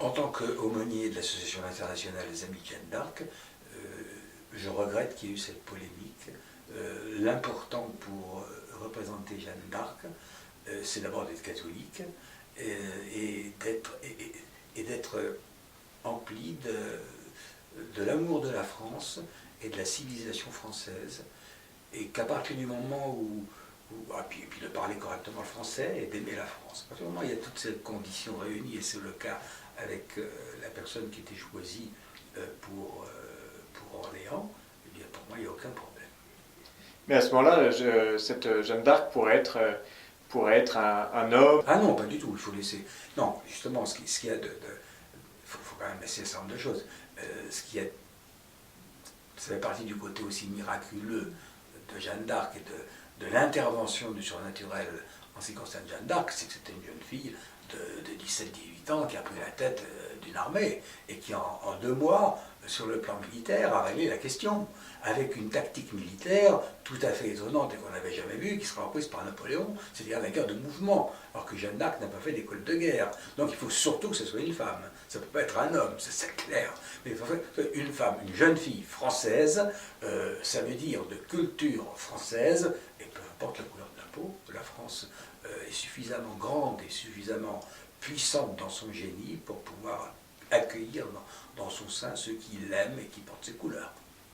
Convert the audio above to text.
En tant qu'aumônier de l'Association internationale des Amis de Jeanne d'Arc, je regrette qu'il y ait eu cette polémique. L'important pour représenter Jeanne d'Arc, c'est d'abord d'être catholique et d'être empli de l'amour de la France et de la civilisation française, et qu'à partir du moment où puis de parler correctement le français et d'aimer la France. À partir du moment où il y a toutes ces conditions réunies, et c'est le cas avec la personne qui était choisie pour Orléans, eh bien pour moi il n'y a aucun problème. Mais à ce moment-là, cette Jeanne d'Arc pourrait être un homme. Ah non, pas du tout, il faut laisser... Non, justement, ce qu'il y a faut quand même laisser un certain nombre de choses. Ça fait partie du côté aussi miraculeux de Jeanne d'Arc et de l'intervention du surnaturel en ce qui concerne Jeanne d'Arc, c'est que c'était une jeune fille de 17-18 ans qui a pris la tête d'une armée et qui en 2 mois, sur le plan militaire, a réglé la question avec une tactique militaire tout à fait étonnante et qu'on n'avait jamais vue, qui sera reprise par Napoléon, c'est-à-dire la guerre de mouvement, alors que Jeanne d'Arc n'a pas fait d'école de guerre. Donc il faut surtout que ce soit une femme. Ça ne peut pas être un homme, c'est clair. Mais il faut une femme, une jeune fille française, ça veut dire de culture française, et peu importe la couleur de la peau, la France est suffisamment grande et suffisamment puissante dans son génie pour pouvoir accueillir dans son sein ceux qui l'aiment et qui portent ses couleurs.